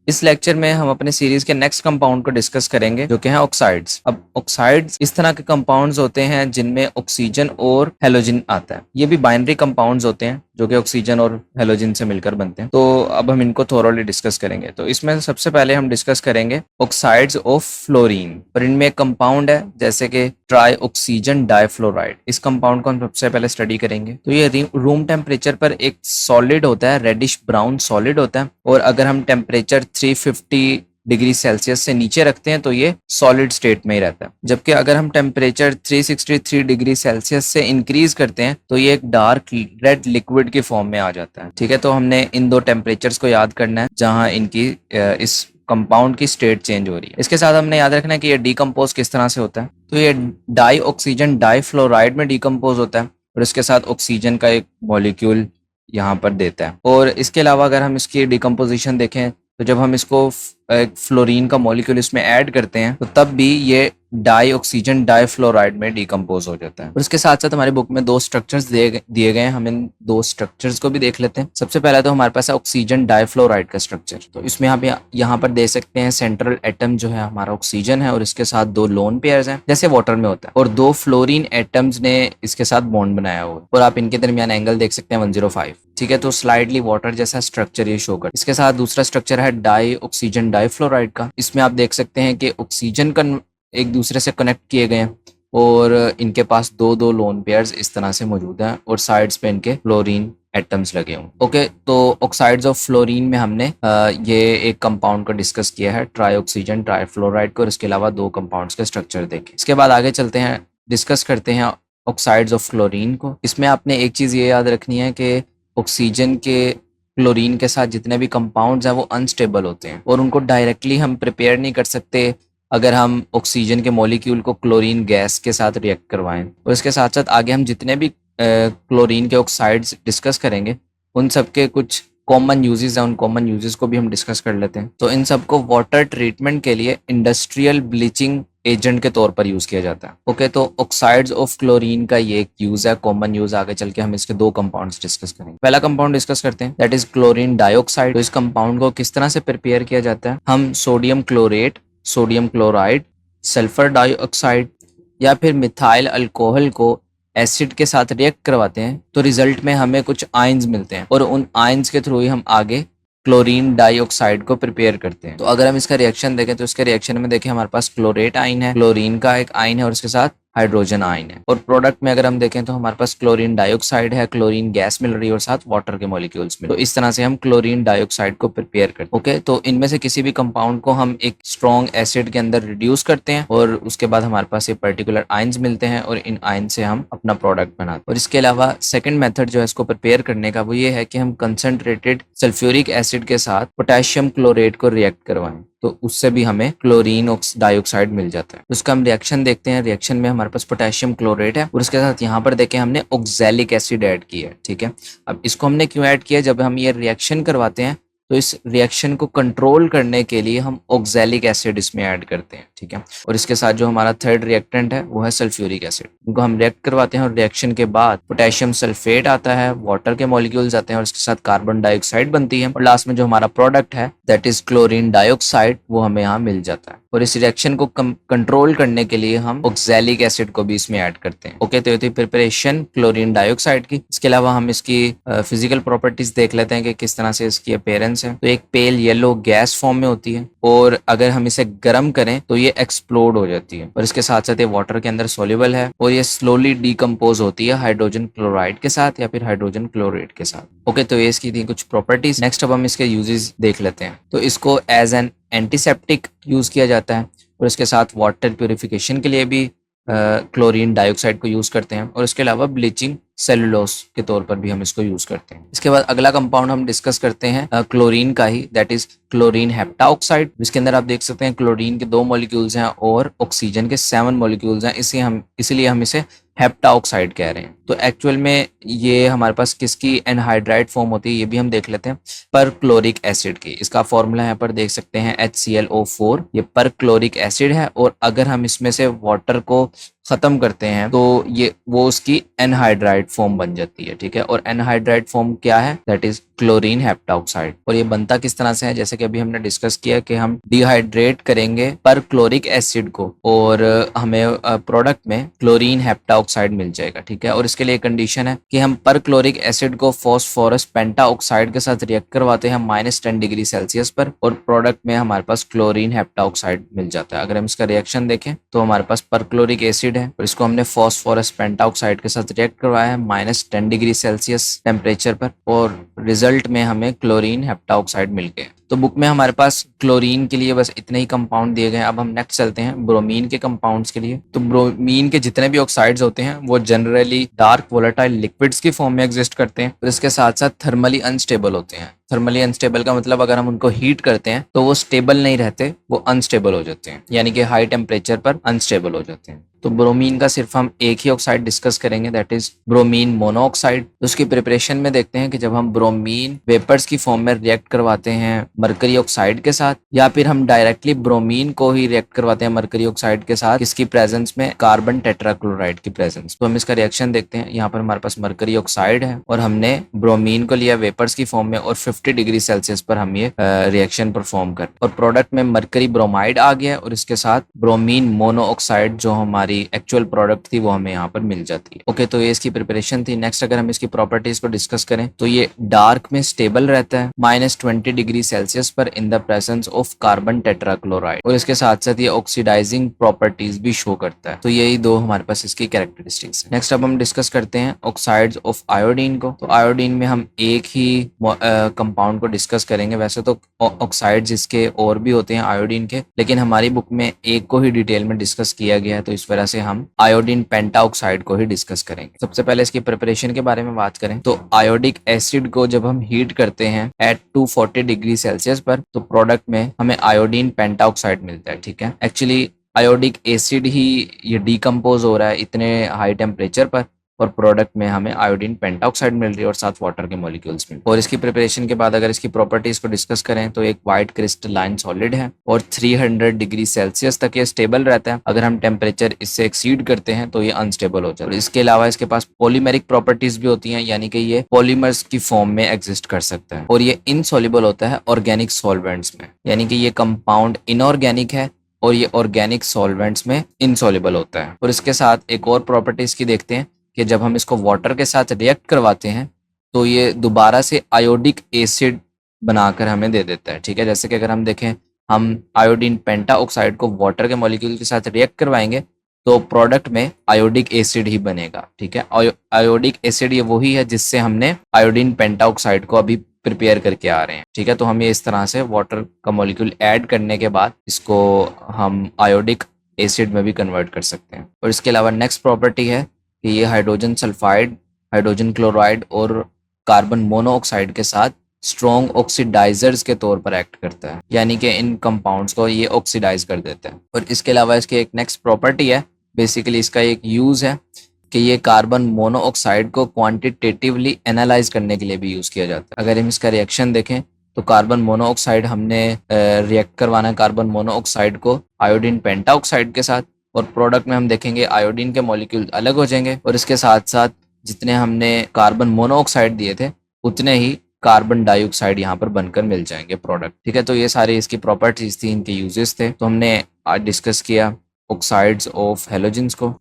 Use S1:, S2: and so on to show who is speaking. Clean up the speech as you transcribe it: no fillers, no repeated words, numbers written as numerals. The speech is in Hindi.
S1: इस लेक्चर में हम अपने सीरीज के नेक्स्ट कंपाउंड को डिस्कस करेंगे जो कि हैं ऑक्साइड्स। अब ऑक्साइड्स इस तरह के कंपाउंड्स होते हैं जिनमें ऑक्सीजन और हेलोजन आता है। ये भी बाइनरी कंपाउंड्स होते हैं जो कि ऑक्सीजन और हेलोजन से मिलकर बनते हैं। तो अब हम इनको थोरोली डिस्कस करेंगे। तो इसमें सबसे पहले हम डिस्कस करेंगे ऑक्साइड्स ऑफ फ्लोरीन। और इनमें एक कंपाउंड है जैसे कि ट्राई ऑक्सीजन डाइफ्लोराइड। इस कंपाउंड को हम सबसे पहले स्टडी करेंगे। तो ये रूम टेम्परेचर पर एक सॉलिड होता है, रेडिश ब्राउन सॉलिड होता है। और अगर हम टेम्परेचर 350 डिग्री सेल्सियस से नीचे रखते हैं तो ये सॉलिड स्टेट में ही रहता है। जबकि अगर हम टेम्परेचर 363 डिग्री सेल्सियस से इंक्रीज करते हैं तो ये एक डार्क रेड लिक्विड की फॉर्म में आ जाता है। ठीक है, तो हमने इन दो टेम्परेचर्स को याद करना है जहां इनकी इस कंपाउंड की स्टेट चेंज हो रही है। इसके साथ हमने याद रखना है कि ये डीकम्पोज किस तरह से होता है। तो ये डाई ऑक्सीजन डाइफ्लोराइड में डीकम्पोज होता है और इसके साथ ऑक्सीजन का एक मॉलिक्यूल यहाँ पर देता है। और इसके अलावा अगर हम इसकी डिकम्पोजिशन देखें तो जब हम इसको फ्लोरीन का मॉलिक्यूल इसमें ऐड करते हैं तो तब भी ये डाई ऑक्सीजन डाइफ्लोराइड में डिकम्पोज हो जाता है। और इसके साथ साथ हमारी बुक में दो स्ट्रक्चर्स दिए गए हैं। हम इन दो स्ट्रक्चर्स को भी देख लेते हैं। सबसे पहला तो हमारे पास है ऑक्सीजन डाइफ्लोराइड का स्ट्रक्चर। तो इसमें आप यहाँ पर दे सकते हैं सेंट्रल एटम जो है हमारा ऑक्सीजन है और इसके साथ दो लोन पेयर्स हैं जैसे वाटर में होता है, और दो फ्लोरीन एटम्स ने इसके साथ बॉन्ड बनाया हुआ है और आप इनके दरमियान एंगल देख सकते हैं 105। ठीक है, तो स्लाइडली वाटर जैसा स्ट्रक्चर ये शो कर। इसके साथ दूसरा स्ट्रक्चर है डाई ऑक्सीजन डाइफ्लोराइड का। इसमें आप देख सकते हैं कि ऑक्सीजन का एक दूसरे से कनेक्ट किए गए हैं और इनके पास दो दो लोन पेयर्स इस तरह से मौजूद हैं और साइड्स पे इनके फ्लोरीन एटम्स लगे हुए। ओके, तो ऑक्साइड्स ऑफ फ्लोरीन में हमने ये एक कंपाउंड को डिस्कस किया है, ट्राई ऑक्सीजन ट्राइफ्लोराइड को, और इसके अलावा दो कंपाउंड्स के स्ट्रक्चर देखे। इसके बाद आगे चलते हैं, डिस्कस करते हैं ऑक्साइड्स ऑफ फ्लोरीन को। इसमें आपने एक चीज़ ये याद रखनी है कि ऑक्सीजन के क्लोरीन के साथ जितने भी कंपाउंड्स हैं वो अनस्टेबल होते हैं और उनको डायरेक्टली हम प्रिपेयर नहीं कर सकते अगर हम ऑक्सीजन के मॉलिक्यूल को क्लोरीन गैस के साथ रिएक्ट करवाएं। और इसके साथ साथ आगे हम जितने भी क्लोरीन के ऑक्साइड्स डिस्कस करेंगे उन सब के कुछ कॉमन यूजेस हैं, उन कॉमन यूजेस को भी हम डिस्कस कर लेते हैं। तो इन सबको वाटर ट्रीटमेंट के लिए इंडस्ट्रियल ब्लीचिंग एजेंट के तौर पर यूज किया जाता है। ओके, तो ऑक्साइड्स ऑफ क्लोरीन का ये एक यूज है, कॉमन यूज। आगे चल के हम इसके दो कंपाउंड्स डिस्कस करेंगे। पहला कंपाउंड डिस्कस करते हैं, दैट इज क्लोरीन डाइऑक्साइड। तो इस कंपाउंड को किस तरह से प्रिपेयर किया जाता है? हम sodium chlorate, sodium chloride, sulphur dioxide या फिर मिथाइल अल्कोहल को एसिड के साथ रिएक्ट करवाते हैं तो रिजल्ट में हमें कुछ आयंस मिलते हैं और उन आयंस के थ्रू ही हम आगे क्लोरीन डाइऑक्साइड को प्रिपेयर करते हैं। तो अगर हम इसका रिएक्शन देखें तो इसके रिएक्शन में देखें हमारे पास क्लोरेट आयन है, क्लोरीन का एक आयन है और इसके साथ हाइड्रोजन आयन है। और प्रोडक्ट में अगर हम देखें तो हमारे पास क्लोरीन डाइऑक्साइड है, क्लोरीन गैस मिल रही है और साथ वाटर के मॉलिक्यूल्स मिल। तो इस तरह से हम क्लोरीन डाइऑक्साइड को प्रिपेयर करते हैं। ओके, तो इनमें से किसी भी कंपाउंड को हम एक स्ट्रॉन्ग एसिड के अंदर रिड्यूस करते हैं और उसके बाद हमारे पास ये पर्टिकुलर आयंस मिलते हैं और इन आयन से हम अपना प्रोडक्ट बनाते हैं। और इसके अलावा सेकेंड मेथड जो है इसको प्रिपेयर करने का वो ये है कि हम कंसंट्रेटेड सल्फ्यूरिक एसिड के साथ पोटेशियम क्लोरेट को रिएक्ट करवाएं तो उससे भी हमें क्लोरीन डाइऑक्साइड मिल जाता है। उसका हम रिएक्शन देखते हैं। रिएक्शन में हमारे पास पोटेशियम क्लोरेट है और उसके साथ यहाँ पर देखें हमने ऑक्सैलिक एसिड ऐड किया है। ठीक है, अब इसको हमने क्यों ऐड किया? जब हम ये रिएक्शन करवाते हैं तो इस रिएक्शन को कंट्रोल करने के लिए हम ऑक्सैलिक एसिड इसमें ऐड करते हैं। ठीक है, और इसके साथ जो हमारा थर्ड रिएक्टेंट है वो है सल्फ्यूरिक एसिड। इनको हम रिएक्ट करवाते हैं और रिएक्शन के बाद पोटेशियम सल्फेट आता है, वाटर के मॉलिक्यूल्स आते हैं और इसके साथ कार्बन डाइऑक्साइड बनती है और लास्ट में जो हमारा प्रोडक्ट है दैट इज क्लोरीन डाइऑक्साइड वो हमें यहाँ मिल जाता है। और इस रिएक्शन को कंट्रोल करने के लिए हम ऑक्सैलिक एसिड को भी इसमें ऐड करते हैं। ओके, तो ये थी प्रिपरेशन क्लोरीन डाइऑक्साइड की। इसके अलावा हम इसकी फिजिकल प्रॉपर्टीज देख लेते हैं कि किस तरह से इसकी अपीयरेंस है। तो एक पेल येलो गैस फॉर्म में होती है और अगर हम इसे गर्म करें तो ये एक्सप्लोड हो जाती है और इसके साथ साथ ये वाटर के अंदर सोल्यूबल है और ये स्लोली डीकम्पोज होती है हाइड्रोजन क्लोराइड के साथ या फिर हाइड्रोजन क्लोरेट के साथ। ओके, तो ये इसकी थी कुछ प्रॉपर्टीज। नेक्स्ट अब हम इसके यूजेस देख लेते हैं। तो इसको एज एन एंटीसेप्टिक यूज किया जाता है और इसके साथ वाटर प्यूरिफिकेशन के लिए भी क्लोरीन डाइऑक्साइड को यूज करते हैं और इसके अलावा ब्लीचिंग सेलुलोस के तौर पर भी हम इसको यूज करते हैं। इसके बाद अगला कंपाउंड हम डिस्कस करते हैं क्लोरीन का ही, दैट इज क्लोरीन हेप्टाऑक्साइड। इसके अंदर आप देख सकते हैं क्लोरीन के 2 मॉलिक्यूल्स हैं और ऑक्सीजन के 7 मॉलिक्यूल्स हैं, इसलिए हम इसे हेप्टाऑक्साइड कह रहे हैं। तो एक्चुअल में ये हमारे पास किसकी एनहाइड्राइड फॉर्म होती है ये भी हम देख लेते हैं, पर क्लोरिक एसिड की। इसका फॉर्मूला यहाँ पर देख सकते हैं HClO4, ये पर क्लोरिक एसिड है, और अगर हम इसमें से वाटर को खत्म करते हैं तो ये वो उसकी एनहाइड्राइड फॉर्म बन जाती है, ठीक है। और एनहाइड्राइड फॉर्म क्या है, दैट इज क्लोरीन हेप्टाऑक्साइड। और ये बनता किस तरह से है, जैसे कि अभी हमने डिस्कस किया कि हम डिहाइड्रेट करेंगे पर क्लोरिक एसिड को और हमें प्रोडक्ट में क्लोरीन हेप्टाऑक्साइड मिल जाएगा, ठीक है। और इसके लिए कंडीशन है कि हम पर क्लोरिक एसिड को फॉस्फोरस पेंटाऑक्साइड के साथ रिएक्ट करवाते हैं -10 डिग्री सेल्सियस पर, और प्रोडक्ट में हमारे पास क्लोरीन हेप्टाऑक्साइड मिल जाता है। अगर हम इसका रिएक्शन देखें तो हमारे पास पर क्लोरिक एसिड है और इसको हमने फॉस्फोरस पेंटाऑक्साइड के साथ रिएक्ट करवाया है -10 डिग्री सेल्सियस टेम्परेचर पर, और रिजल्ट में हमें क्लोरीन हेप्टाऑक्साइड मिल गए। तो बुक में हमारे पास क्लोरीन के लिए बस इतने ही कंपाउंड दिए गए हैं। अब हम नेक्स्ट चलते हैं ब्रोमीन के कंपाउंड्स के लिए। तो ब्रोमीन के जितने भी ऑक्साइड्स होते हैं वो जनरली डार्क वोलेटाइल लिक्विड्स की फॉर्म में एग्जिस्ट करते हैं, और इसके साथ साथ थर्मली अनस्टेबल होते हैं। थर्मली अनस्टेबल का मतलब अगर हम उनको हीट करते हैं तो वो स्टेबल नहीं रहते, वो अनस्टेबल हो जाते हैं, यानी कि हाई टेम्परेचर पर अनस्टेबल हो जाते हैं। तो ब्रोमीन का सिर्फ हम एक ही ऑक्साइड डिस्कस करेंगे, दैट इज ब्रोमीन मोनोऑक्साइड। उसकी प्रिपरेशन में देखते हैं कि जब हम ब्रोमीन वेपर्स की फॉर्म में रिएक्ट करवाते हैं मरकरी ऑक्साइड के साथ, या फिर हम डायरेक्टली ब्रोमीन को ही रिएक्ट करवाते हैं मरकरी ऑक्साइड के साथ, किसकी प्रेजेंस में, कार्बन टेट्राक्लोराइड की प्रेजेंस। तो हम इसका रिएक्शन देखते हैं। यहाँ पर हमारे पास मरकरी ऑक्साइड है और हमने ब्रोमीन को लिया वेपर्स की फॉर्म में, और 50 डिग्री सेल्सियस पर हम ये रिएक्शन परफॉर्म कर, और प्रोडक्ट में मरकरी ब्रोमाइड आ गया, और इसके साथ ब्रोमीन मोनोऑक्साइड जो हमारी एक्चुअल प्रोडक्ट थी वो हमें यहाँ पर मिल जाती है। ओके, तो ये इसकी प्रिपरेशन थी। नेक्स्ट अगर हम इसकी प्रॉपर्टीज को डिस्कस करें तो ये डार्क में स्टेबल रहता है -20 डिग्री सेल्सियस पर in the presence of carbon tetrachloride, और इसके साथ साथ ये ऑक्सीडाइजिंग प्रॉपर्टीज भी शो करता है। तो यही दो हमारे पास इसकी कैरेक्टरिस्टिक्स है। नेक्स्ट अब हम डिस्कस करते हैं ऑक्साइड्स ऑफ आयोडीन को। तो आयोडीन में हम एक ही कंपाउंड को डिस्कस करेंगे। वैसे तो ऑक्साइड्स इसके और भी होते हैं आयोडीन के, लेकिन हमारी बुक में एक को ही डिटेल में डिस्कस किया गया है, तो इस वजह से हम आयोडीन पेंटाऑक्साइड को ही डिस्कस करेंगे। सबसे पहले इसकी प्रिपरेशन के बारे में बात करें तो आयोडिक एसिड को जब हम हीट करते हैं एट 240 डिग्री सेल्सियस पर, तो प्रोडक्ट में हमें आयोडीन पेंटाऑक्साइड मिलता है, ठीक है। एक्चुअली आयोडिक एसिड ही ये डिकम्पोज हो रहा है इतने हाई टेम्परेचर पर, और प्रोडक्ट में हमें आयोडीन पेंटाऑक्साइड मिल रही है और साथ वाटर के मॉलिक्यूल्स मिल। और इसकी प्रिपरेशन के बाद अगर इसकी प्रॉपर्टीज को डिस्कस करें तो एक वाइट क्रिस्टलाइन सॉलिड है और 300 डिग्री सेल्सियस तक ये स्टेबल रहता है। अगर हम टेम्परेचर इससे एक्सीड करते हैं तो ये अनस्टेबल हो जाता है। इसके अलावा इसके पास पॉलीमेरिक प्रॉपर्टीज भी होती हैं, यानी कि ये पॉलीमर्स की फॉर्म में एग्जिस्ट कर सकता है, और ये इनसॉल्युबल होता है ऑर्गेनिक सॉल्वेंट्स में, यानी कि ये कंपाउंड इनऑर्गेनिक है और ये ऑर्गेनिक सॉल्वेंट्स में इनसॉल्युबल होता है। और इसके साथ एक और प्रॉपर्टीज की देखते हैं कि जब हम इसको वाटर के साथ रिएक्ट करवाते हैं तो ये दोबारा से आयोडिक एसिड बनाकर हमें दे देता है, ठीक है। जैसे कि अगर हम देखें, हम आयोडीन पेंटाऑक्साइड को वाटर के मॉलिक्यूल के साथ रिएक्ट करवाएंगे तो प्रोडक्ट में आयोडिक एसिड ही बनेगा, ठीक है। आयोडिक एसिड ये वही है जिससे हमने आयोडीन पेंटाऑक्साइड को अभी प्रिपेयर करके आ रहे हैं, ठीक है। तो हम ये इस तरह से वाटर का मॉलिक्यूल ऐड करने के बाद इसको हम आयोडिक एसिड में भी कन्वर्ट कर सकते हैं। और इसके अलावा नेक्स्ट प्रॉपर्टी है कि ये हाइड्रोजन सल्फाइड, हाइड्रोजन क्लोराइड और कार्बन मोनोऑक्साइड के साथ स्ट्रॉन्ग ऑक्सीडाइजर्स के तौर पर एक्ट करता है, यानी कि इन कंपाउंड्स को ये ऑक्सीडाइज कर देता है। और इसके अलावा इसकी एक नेक्स्ट प्रॉपर्टी है, बेसिकली इसका एक यूज है कि ये कार्बन मोनोऑक्साइड को क्वांटिटेटिवली एनालाइज करने के लिए भी यूज किया जाता है। अगर हम इसका रिएक्शन देखें तो कार्बन मोनोऑक्साइड हमने रिएक्ट करवाना है कार्बन मोनोऑक्साइड को आयोडीन पेंटाऑक्साइड के साथ, और प्रोडक्ट में हम देखेंगे आयोडीन के मॉलिक्यूल अलग हो जाएंगे, और इसके साथ साथ जितने हमने कार्बन मोनोऑक्साइड दिए थे उतने ही कार्बन डाइऑक्साइड यहाँ पर बनकर मिल जाएंगे प्रोडक्ट, ठीक है। तो ये सारी इसकी प्रॉपर्टीज थी, इनके यूजेस थे। तो हमने आज डिस्कस किया ऑक्साइड्स ऑफ हेलोजेंस को।